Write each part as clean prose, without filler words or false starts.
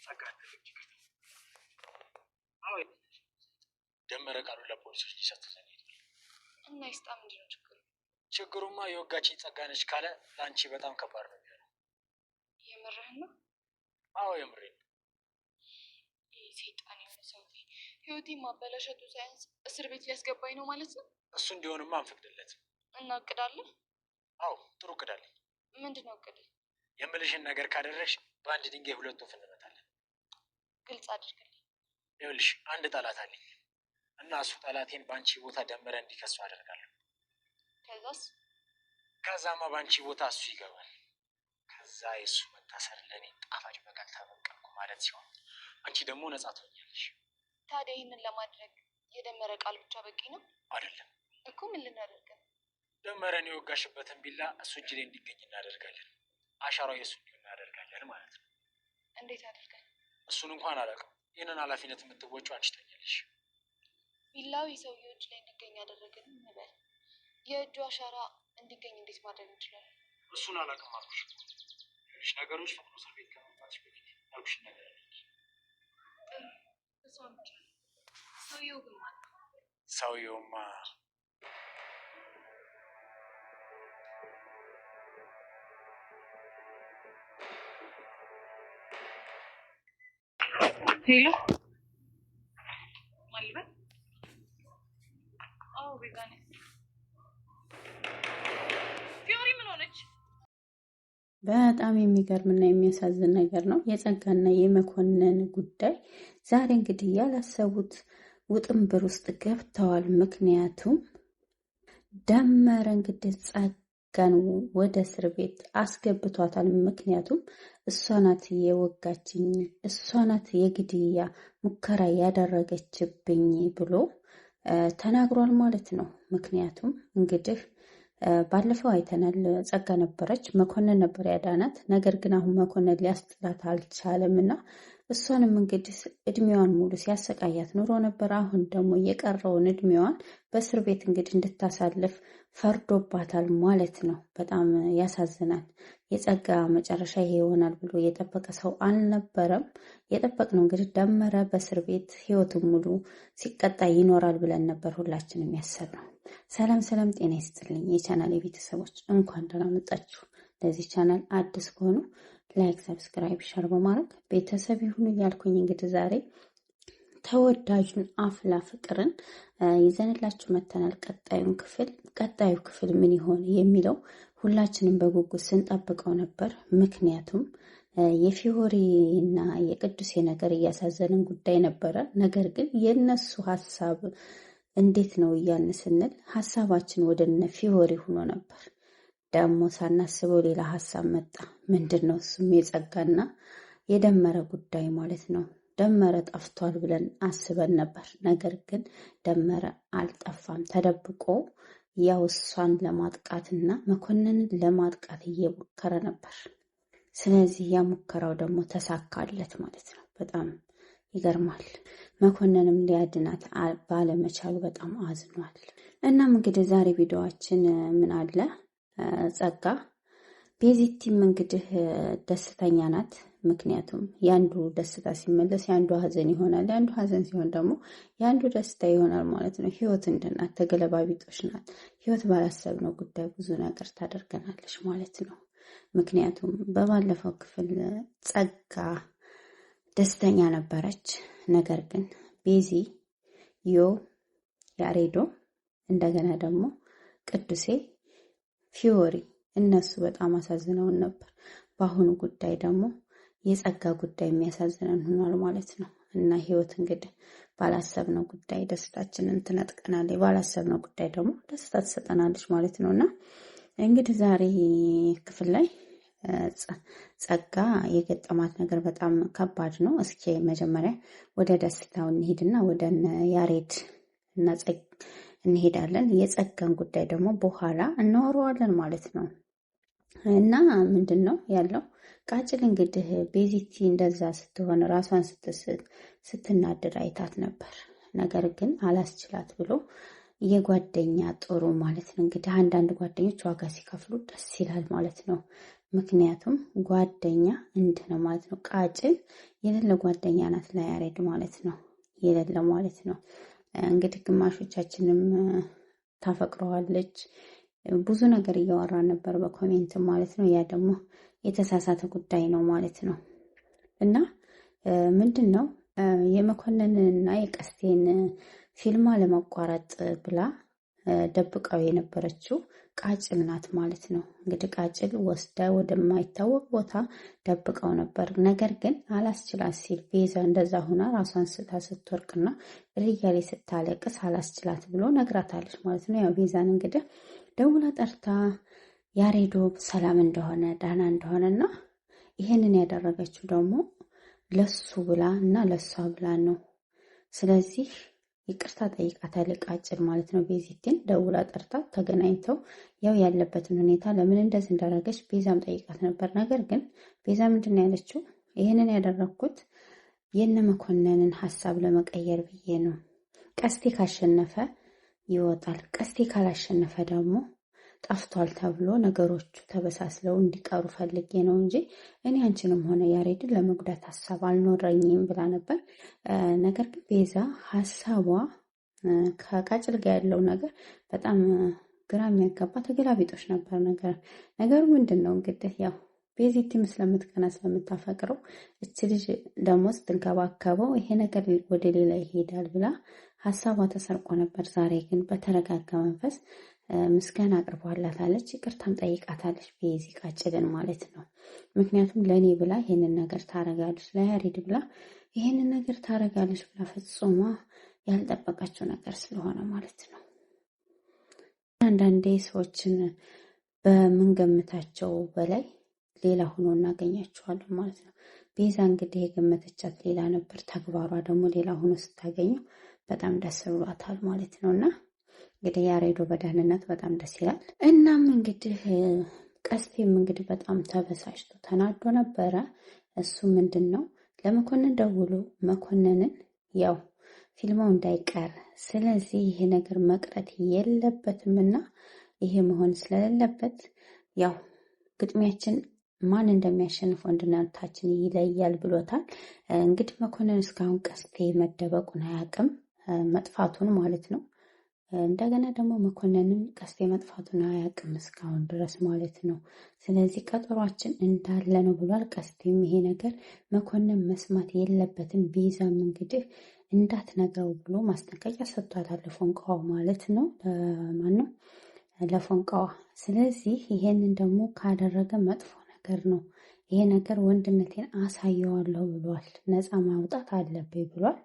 ጸጋት አዎ ደመረ ቃሉን ለፖሊሶች ሊሰጥተን እና ይስጣ ምንድነው ችግሩ? ችግሩማ የወጋችኝ ጸጋነች ካለ ላንቺ በጣም ከባድ ነው የሚሆነው። የምርህን ነው? አዎ የምሬን። ይሄ ሰይጣን የሆነ ሰው ህይወቴ ማበላሸቱ ሳይንስ እስር ቤት ሊያስገባኝ ነው ማለት ነው? እሱ እንዲሆንማ አንፈቅድለትም። እና እቅዳለህ? አዎ ጥሩ እቅዳለኝ። ምንድነው እቅድ? የምልሽን ነገር ካደረግሽ በአንድ ድንጋይ ሁለት ወፍ እንመታለን። ግልጽ አድርግልኝ። ይኸውልሽ አንድ ጠላት አለኝ እና እሱ ጠላቴን በአንቺ ቦታ ደመረ እንዲከሱ አደርጋለሁ። ከዛማ በአንቺ ቦታ እሱ ይገባል። ከዛ የእሱ መታሰር ለእኔ ጣፋጭ በቀል ተበቀልኩ ማለት ሲሆን አንቺ ደግሞ ነጻ ትሆኛለሽ። ታዲያ ይህንን ለማድረግ የደመረ ቃል ብቻ በቂ ነው? አይደለም እኮ ምን ልናደርግ ነው? ደመረን የወጋሽበትን ቢላ እሱ እጅ ላይ እንዲገኝ እናደርጋለን። አሻራው የእሱ እንዲሆን እናደርጋለን ማለት ነው። እንዴት አድርገን? እሱን እንኳን አላውቅም። ይህንን ኃላፊነት የምትወጪው አንቺ ትሆኛለሽ። ቢላው የሰውየው እጅ ላይ እንዲገኝ ያደረግን እንበል። የእጁ አሻራ እንዲገኝ እንዴት ማድረግ እንችላለን? እሱን አላውቅም አልኩሽ። ነገሮች ፈጥኖ እስር ቤት ከመምጣትሽ በፊት ያልኩሽ ነገር አለ። ሰውየው ግን ማለት ሰውየውማ ሄሎ ማልበል ቤዛኔ ፊዮሪ ምን ሆነች? በጣም የሚገርምና የሚያሳዝን ነገር ነው የጸጋና የመኮንን ጉዳይ። ዛሬ እንግዲህ ያላሰቡት ውጥንብር ውስጥ ገብተዋል። ምክንያቱም ደመረ እንግዲህ ጸጋን ወደ እስር ቤት አስገብቷታል። ምክንያቱም እሷ ናት የወጋችኝ፣ እሷ ናት የግድያ ሙከራ ያደረገችብኝ ብሎ ተናግሯል ማለት ነው። ምክንያቱም እንግዲህ ባለፈው አይተናል። ጸጋ ነበረች፣ መኮንን ነበር ያዳናት። ነገር ግን አሁን መኮንን ሊያስጥላት አልቻለም እና እሷንም እንግዲህ እድሜዋን ሙሉ ሲያሰቃያት ኑሮ ነበር። አሁን ደግሞ የቀረውን እድሜዋን በእስር ቤት እንግዲህ እንድታሳልፍ ፈርዶባታል ማለት ነው። በጣም ያሳዝናል። የጸጋ መጨረሻ ይሄ ይሆናል ብሎ የጠበቀ ሰው አልነበረም። የጠበቅነው እንግዲህ ደመረ በእስር ቤት ህይወቱን ሙሉ ሲቀጣ ይኖራል ብለን ነበር ሁላችንም ያሰብነው። ሰላም ሰላም፣ ጤና ይስጥልኝ የቻናል የቤተሰቦች እንኳን ደህና መጣችሁ። ለዚህ ቻናል አዲስ ከሆኑ ላይክ፣ ሰብስክራይብ፣ ሸር በማድረግ ቤተሰብ ይሁኑ እያልኩኝ እንግዲህ ዛሬ ተወዳጁን አፍላ ፍቅርን ይዘንላችሁ መተናል። ቀጣዩ ክፍል ምን ይሆን የሚለው ሁላችንም በጉጉት ስንጠብቀው ነበር። ምክንያቱም የፊዮሪ እና የቅዱሴ ነገር እያሳዘንን ጉዳይ ነበረ። ነገር ግን የነሱ ሀሳብ እንዴት ነው እያልን ስንል ሀሳባችን ወደ እነ ፊዮሪ ሆኖ ነበር። ደግሞ ሳናስበው ሌላ ሀሳብ መጣ። ምንድን ነው እሱም የጸጋና የደመረ ጉዳይ ማለት ነው። ደመረ ጠፍቷል ብለን አስበን ነበር። ነገር ግን ደመረ አልጠፋም። ተደብቆ ያው እሷን ለማጥቃትና መኮንንን ለማጥቃት እየሞከረ ነበር። ስለዚህ ያ ሙከራው ደግሞ ተሳካለት ማለት ነው። በጣም ይገርማል። መኮንንም ሊያድናት ባለመቻሉ በጣም አዝኗል። እናም እንግዲህ ዛሬ ቪዲዮዋችን ምን አለ ጸጋ ቤዚቲም እንግዲህ ደስተኛ ናት። ምክንያቱም የአንዱ ደስታ ሲመለስ የአንዱ ሀዘን ይሆናል፣ የአንዱ ሀዘን ሲሆን ደግሞ የአንዱ ደስታ ይሆናል ማለት ነው። ህይወት እንደናት ተገለባቢጦች ናት። ህይወት ባላሰብነው ጉዳይ ብዙ ነገር ታደርገናለች ማለት ነው። ምክንያቱም በባለፈው ክፍል ጸጋ ደስተኛ ነበረች። ነገር ግን ቤዚ፣ ያሬዶ እንደገና ደግሞ ቅዱሴ፣ ፊዮሪ እነሱ በጣም አሳዝነውን ነበር። በአሁኑ ጉዳይ ደግሞ የጸጋ ጉዳይ የሚያሳዝነን ሆኗል ማለት ነው። እና ህይወት እንግዲህ ባላሰብነው ጉዳይ ደስታችንን ትነጥቀናለች፣ ባላሰብነው ጉዳይ ደግሞ ደስታ ትሰጠናለች ማለት ነው። እና እንግዲህ ዛሬ ክፍል ላይ ጸጋ የገጠማት ነገር በጣም ከባድ ነው። እስኪ መጀመሪያ ወደ ደስታው እንሄድና ወደ ያሬድ እና እንሄዳለን። የጸጋን ጉዳይ ደግሞ በኋላ እናወራዋለን ማለት ነው። እና ምንድን ነው ያለው ቃጭል እንግዲህ ቤዚቲ እንደዛ ስትሆን ራሷን ስትናደድ አይታት ነበር። ነገር ግን አላስችላት ብሎ የጓደኛ ጥሩ ማለት ነው። እንግዲህ አንዳንድ ጓደኞች ዋጋ ሲከፍሉ ደስ ይላል ማለት ነው። ምክንያቱም ጓደኛ እንዲህ ነው ማለት ነው። ቃጭል የሌለ ጓደኛ ናት ለያሬድ ማለት ነው። የሌለ ማለት ነው። እንግዲህ ግማሾቻችንም ታፈቅረዋለች ብዙ ነገር እያወራ ነበር በኮሜንት ማለት ነው። ያ ደግሞ የተሳሳተ ጉዳይ ነው ማለት ነው። እና ምንድን ነው የመኮንንንና የቀስቴን ፊልማ ለማቋረጥ ብላ ደብቀው የነበረችው ቃጭል ናት ማለት ነው። እንግዲህ ቃጭል ወስዳ ወደማይታወቅ ቦታ ደብቀው ነበር። ነገር ግን አላስችላት ሲል ቤዛ እንደዛ ሆና ራሷን ስታ ስትወርቅና ሪያሌ ስታለቅስ አላስችላት ብሎ ነግራታለች ማለት ነው። ያው ቤዛን እንግዲህ ደውላ ጠርታ ያሬዶ ሰላም እንደሆነ ደህና እንደሆነና ይሄንን ያደረገችው ደግሞ ለሱ ብላ እና ለሷ ብላ ነው። ስለዚህ ይቅርታ ጠይቃታለች ቃጭል ማለት ነው። ቤዚትን ደውላ ጠርታ ተገናኝተው ያው ያለበትን ሁኔታ ለምን እንደዚህ እንዳደረገች ቤዛም ጠይቃት ነበር። ነገር ግን ቤዛ ምንድን ነው ያለችው? ይሄንን ያደረኩት የነ መኮንንን ሀሳብ ለመቀየር ብዬ ነው። ቀስቴ ካሸነፈ ይወጣል፣ ቀስቴ ካላሸነፈ ደግሞ ጠፍቷል ተብሎ ነገሮቹ ተበሳስለው እንዲቀሩ ፈልጌ ነው እንጂ እኔ አንቺንም ሆነ ያሬድን ለመጉዳት ሀሳብ አልኖረኝም ብላ ነበር። ነገር ግን ቤዛ ሀሳቧ ከቃጭል ጋር ያለው ነገር በጣም ግራ የሚያጋባ ተገላቢጦች ነበር። ነገሩ ምንድን ነው እንግዲህ ያው ቤዚቲም ስለምትቀና ስለምታፈቅረው እች ልጅ ደግሞ ስትንከባከበው ይሄ ነገር ወደ ሌላ ይሄዳል ብላ ሀሳቧ ተሰርቆ ነበር። ዛሬ ግን በተረጋጋ መንፈስ ምስጋና አቅርቧላታለች፣ ይቅርታም ጠይቃታለች ቤዚ ቃጭልን ማለት ነው። ምክንያቱም ለእኔ ብላ ይሄንን ነገር ታረጋለች፣ ለያሬድ ብላ ይሄንን ነገር ታረጋለች ብላ ፈጽሟ ያልጠበቀችው ነገር ስለሆነ ማለት ነው። አንዳንዴ ሰዎችን በምንገምታቸው በላይ ሌላ ሆኖ እናገኛቸዋለን ማለት ነው። ቤዛ እንግዲህ የገመተቻት ሌላ ነበር፣ ተግባሯ ደግሞ ሌላ ሆኖ ስታገኘው በጣም ደስ ብሏታል ማለት ነው። እና እንግዲህ ያሬዶ በደህንነት በጣም ደስ ይላል። እናም እንግዲህ ቀስቴም እንግዲህ በጣም ተበሳጭቶ ተናዶ ነበረ። እሱ ምንድን ነው ለመኮንን ደውሎ መኮንንን ያው ፊልማው እንዳይቀር ስለዚህ ይሄ ነገር መቅረት የለበትም እና ይሄ መሆን ስለሌለበት ያው ግጥሚያችን ማን እንደሚያሸንፍ ወንድነታችን ይለያል ብሎታል። እንግዲህ መኮንን እስካሁን ቀስቴ መደበቁን አያውቅም፣ መጥፋቱን ማለት ነው። እንደገና ደግሞ መኮንንን ቀስቴ መጥፋቱን አያውቅም እስካሁን ድረስ ማለት ነው። ስለዚህ ቀጠሯችን እንዳለ ነው ብሏል። ቀስቴም ይሄ ነገር መኮንን መስማት የለበትም፣ ቤዛም እንግዲህ እንዳትነግረው ብሎ ማስጠንቀቂያ ሰጥቷታል። ለፎንቃዋ ማለት ነው። ማን ነው ለፎንቃዋ። ስለዚህ ይሄንን ደግሞ ካደረገ መጥፎ ነገር ነው። ይሄ ነገር ወንድነቴን አሳየዋለሁ ብሏል። ነፃ ማውጣት አለብኝ ብሏል።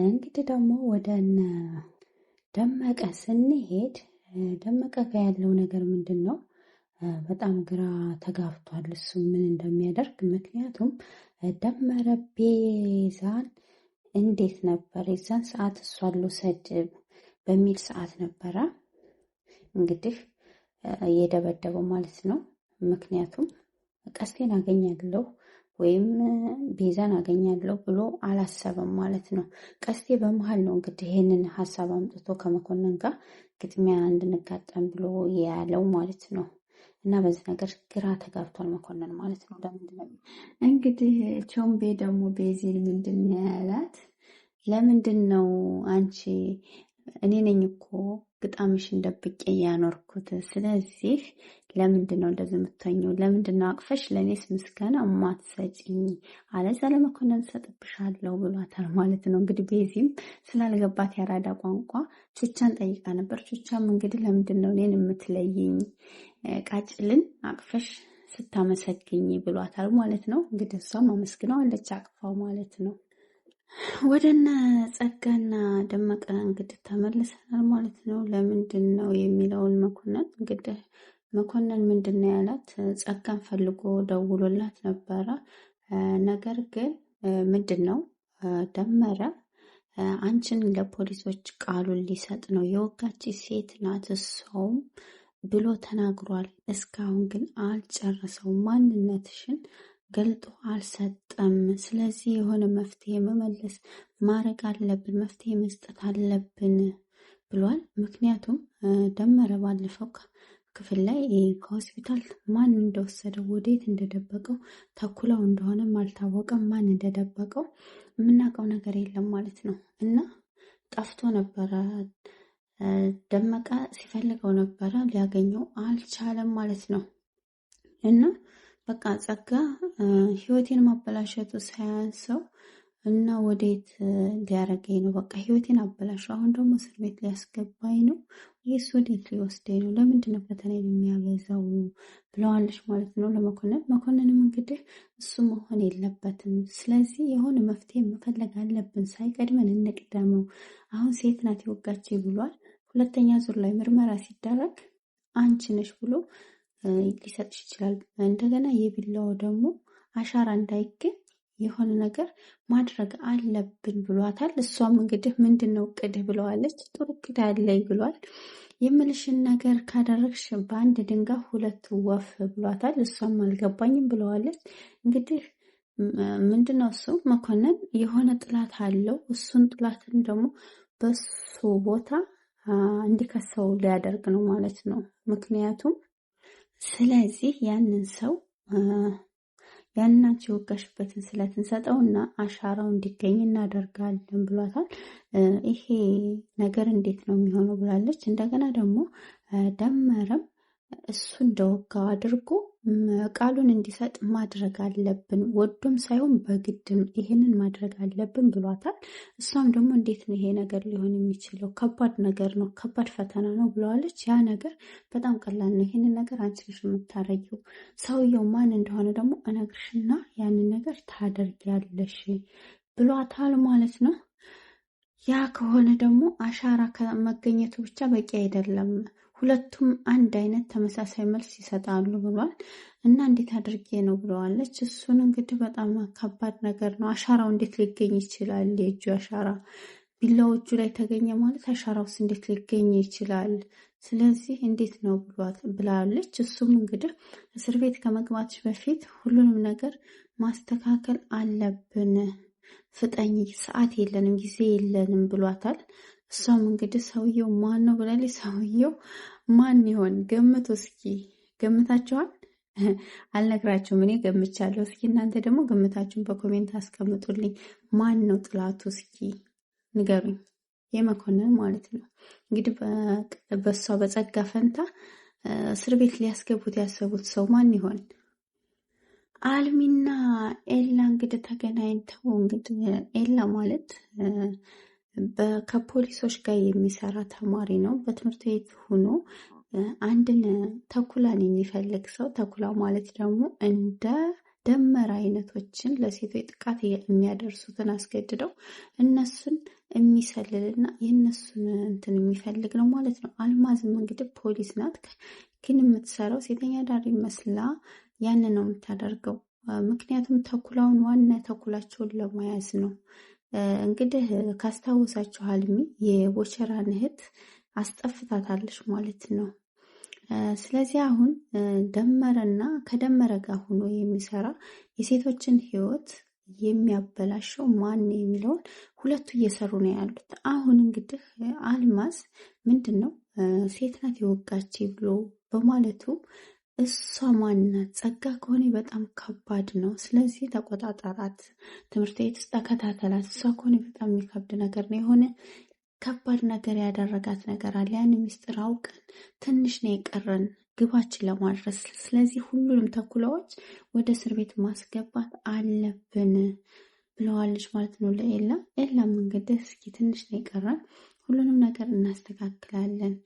እንግዲህ ደግሞ ወደ ደመቀ ስንሄድ ደመቀ ጋር ያለው ነገር ምንድን ነው? በጣም ግራ ተጋብቷል እሱ ምን እንደሚያደርግ። ምክንያቱም ደመረ ቤዛን እንዴት ነበር የዛን ሰዓት እሷን ልውሰድ በሚል ሰዓት ነበረ እንግዲህ የደበደበው ማለት ነው። ምክንያቱም ቀስቴን አገኛለሁ ወይም ቤዛን አገኛለሁ ብሎ አላሰበም ማለት ነው። ቀስቴ በመሀል ነው እንግዲህ ይህንን ሀሳብ አምጥቶ ከመኮንን ጋር ግጥሚያ እንድንጋጠም ብሎ ያለው ማለት ነው። እና በዚህ ነገር ግራ ተጋብቷል መኮንን ማለት ነው። ለምንድን ነው እንግዲህ ቾምቤ ደግሞ ቤዚን ምንድን ያላት? ለምንድን ነው አንቺ እኔ ነኝ እኮ ግጣምሽን ደብቄ ያኖርኩት። ስለዚህ ለምንድን ነው እንደዚህ የምትሆኚው? ለምንድን ነው አቅፈሽ ለእኔስ ምስጋና ማትሰጪኝ? አለዛ ለመኮንን ሰጥብሻለሁ ብሏታል ማለት ነው። እንግዲህ ቤዚም ስላልገባት ያራዳ ቋንቋ ቹቻን ጠይቃ ነበር። ቹቻም እንግዲህ ለምንድን ነው እኔን የምትለይኝ? ቃጭልን አቅፈሽ ስታመሰግኝ ብሏታል ማለት ነው። እንግዲህ እሷም አመስግነዋለች አቅፋው ማለት ነው። ወደነ ጸጋና ደመቀ እንግዲህ ተመልሰናል ማለት ነው። ለምንድን ነው የሚለውን መኮንን እንግዲህ መኮንን ምንድን ነው ያላት? ጸጋን ፈልጎ ደውሎላት ነበረ። ነገር ግን ምንድን ነው ደመረ አንቺን ለፖሊሶች ቃሉን ሊሰጥ ነው፣ የወጋች ሴት ናት እሷውም ብሎ ተናግሯል። እስካሁን ግን አልጨረሰውም፣ ማንነትሽን ገልጦ አልሰጠም። ስለዚህ የሆነ መፍትሄ መመለስ ማድረግ አለብን፣ መፍትሄ መስጠት አለብን ብሏል። ምክንያቱም ደመረ ባለፈው ክፍል ላይ ከሆስፒታል ማን እንደወሰደው ወዴት እንደደበቀው ተኩላው እንደሆነም አልታወቀም። ማን እንደደበቀው የምናውቀው ነገር የለም ማለት ነው። እና ጠፍቶ ነበረ። ደመቀ ሲፈልገው ነበረ፣ ሊያገኘው አልቻለም ማለት ነው። እና በቃ ጸጋ ህይወቴን ማበላሸቱ ሳያንሰው እና ወዴት ሊያረገኝ ነው? በቃ ህይወቴን አበላሸው። አሁን ደግሞ እስር ቤት ሊያስገባኝ ነው ወይስ ወዴት ሊወስደኝ ነው? ለምንድን ነው ፈተናዬን የሚያበዛው? ብለዋለች ማለት ነው ለመኮንን። መኮንንም እንግዲህ እሱ መሆን የለበትም፣ ስለዚህ የሆነ መፍትሄ መፈለግ አለብን፣ ሳይቀድመን እንቅደመው። አሁን ሴት ናት የወጋች ብሏል። ሁለተኛ ዙር ላይ ምርመራ ሲደረግ አንቺ ነሽ ብሎ ሊሰጥሽ ይችላል። እንደገና የቢላው ደግሞ አሻራ እንዳይገኝ የሆነ ነገር ማድረግ አለብን ብሏታል። እሷም እንግዲህ ምንድን ነው እቅድህ ብለዋለች። ጥሩ እቅድ አለኝ ብሏል። የምልሽን ነገር ካደረግሽ በአንድ ድንጋይ ሁለት ወፍ ብሏታል። እሷም አልገባኝም ብለዋለች። እንግዲህ ምንድነው እሱ መኮንን የሆነ ጥላት አለው። እሱን ጥላትን ደግሞ በሱ ቦታ እንዲከሰው ሊያደርግ ነው ማለት ነው። ምክንያቱም ስለዚህ ያንን ሰው ያንን አንቺ የወጋሽበትን ስለት እንሰጠውና አሻራው እንዲገኝ እናደርጋለን ብሏታል። ይሄ ነገር እንዴት ነው የሚሆነው ብላለች። እንደገና ደግሞ ደመረም እሱ እንደወጋው አድርጎ ቃሉን እንዲሰጥ ማድረግ አለብን፣ ወዶም ሳይሆን በግድም ይሄንን ማድረግ አለብን ብሏታል። እሷም ደግሞ እንዴት ነው ይሄ ነገር ሊሆን የሚችለው? ከባድ ነገር ነው፣ ከባድ ፈተና ነው ብለዋለች። ያ ነገር በጣም ቀላል ነው፣ ይሄንን ነገር አንቺ ነሽ የምታረጊው፣ ሰውየው ማን እንደሆነ ደግሞ እነግርሽና ያንን ነገር ታደርጊያለሽ ብሏታል ማለት ነው። ያ ከሆነ ደግሞ አሻራ ከመገኘቱ ብቻ በቂ አይደለም፣ ሁለቱም አንድ አይነት ተመሳሳይ መልስ ይሰጣሉ ብሏል። እና እንዴት አድርጌ ነው ብለዋለች። እሱን እንግዲህ በጣም ከባድ ነገር ነው። አሻራው እንዴት ሊገኝ ይችላል? የእጁ አሻራ ቢላው እጁ ላይ ተገኘ ማለት አሻራውስ እንዴት ሊገኝ ይችላል? ስለዚህ እንዴት ነው ብላለች። እሱም እንግዲህ እስር ቤት ከመግባትሽ በፊት ሁሉንም ነገር ማስተካከል አለብን፣ ፍጠኝ፣ ሰዓት የለንም፣ ጊዜ የለንም ብሏታል። እሷም እንግዲህ ሰውየው ማን ነው ብላለች። ሰውየው ማን ይሆን? ገምቱ እስኪ። ገምታችኋል? አልነግራችሁም፣ እኔ ገምቻለሁ። እስኪ እናንተ ደግሞ ገምታችሁን በኮሜንት አስቀምጡልኝ። ማን ነው ጥላቱ? እስኪ ንገሩኝ። የመኮንን ማለት ነው። እንግዲህ በሷ በጸጋ ፈንታ እስር ቤት ሊያስገቡት ያሰቡት ሰው ማን ይሆን? አልሚና ኤላ እንግዲህ ተገናኝተው እንግዲህ ኤላ ማለት ከፖሊሶች ጋር የሚሰራ ተማሪ ነው። በትምህርት ቤት ሆኖ አንድን ተኩላን የሚፈልግ ሰው፣ ተኩላ ማለት ደግሞ እንደ ደመራ አይነቶችን ለሴቶች ጥቃት የሚያደርሱትን አስገድደው እነሱን የሚሰልልና የእነሱን እንትን የሚፈልግ ነው ማለት ነው። አልማዝም እንግዲህ ፖሊስ ናት፣ ግን የምትሰራው ሴተኛ ዳሪ መስላ ያንን ነው የምታደርገው። ምክንያቱም ተኩላውን ዋና ተኩላቸውን ለመያዝ ነው። እንግዲህ ካስታወሳችሁ አልሚ የቦቸራን እህት አስጠፍታታለች ማለት ነው። ስለዚህ አሁን ደመረና ከደመረ ጋር ሆኖ የሚሰራ የሴቶችን ሕይወት የሚያበላሸው ማን የሚለውን ሁለቱ እየሰሩ ነው ያሉት። አሁን እንግዲህ አልማዝ ምንድን ነው ሴት ናት የወጋች ብሎ በማለቱ እሷ ማናት? ጸጋ ከሆነ በጣም ከባድ ነው። ስለዚህ ተቆጣጠራት፣ ትምህርት ቤት ውስጥ ተከታተላት። እሷ ከሆነ በጣም የሚከብድ ነገር ነው። የሆነ ከባድ ነገር ያደረጋት ነገር አለ። ያን ሚስጥር አውቀን ትንሽ ነው የቀረን ግባችን ለማድረስ። ስለዚህ ሁሉንም ተኩላዎች ወደ እስር ቤት ማስገባት አለብን ብለዋለች ማለት ነው ለኤላ። ኤላም እንግዲህ እስኪ ትንሽ ነው የቀረን፣ ሁሉንም ነገር እናስተካክላለን።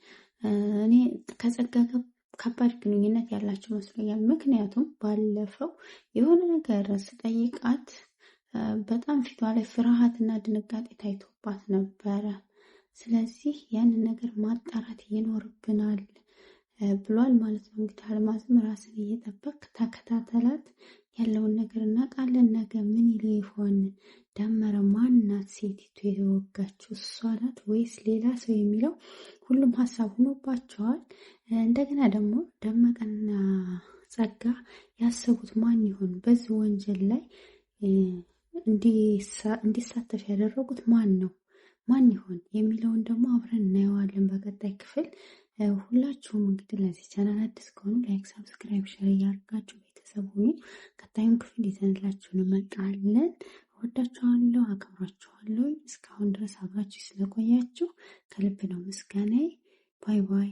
እኔ ከጸጋ ጋር ከባድ ግንኙነት ያላቸው መስሎኛል። ምክንያቱም ባለፈው የሆነ ነገር ስጠይቃት በጣም ፊቷ ላይ ፍርሃትና ድንጋጤ ታይቶባት ነበረ። ስለዚህ ያንን ነገር ማጣራት ይኖርብናል ብሏል ማለት ነው። እንግዲህ አልማዝም ራስን እየጠበቅ ተከታተላት፣ ያለውን ነገር እናውቃለን። ነገ ምን ይል ይሆን? ደመረ ማናት ሴቲቱ የተወጋችው? እሷ ናት ወይስ ሌላ ሰው የሚለው ሁሉም ሀሳብ ሆኖባቸዋል። እንደገና ደግሞ ደመቀና ጸጋ ያሰቡት ማን ይሆን? በዚህ ወንጀል ላይ እንዲሳተፍ ያደረጉት ማን ነው? ማን ይሆን የሚለውን ደግሞ አብረን እናየዋለን በቀጣይ ክፍል። ሁላችሁም እንግዲህ ለዚህ ቻናል አዲስ ከሆኑ ላይክ፣ ሰብስክራይብ፣ ሼር እያደረጋችሁ ቤተሰብ ሁኑ። ቀጣዩን ክፍል ይዘንላችሁ እንመጣለን። እወዳችኋለሁ፣ አከብራችኋለሁ። እስካሁን ድረስ አብራችሁ ስለቆያችሁ ከልብ ነው ምስጋናዬ። ባይ ባይ።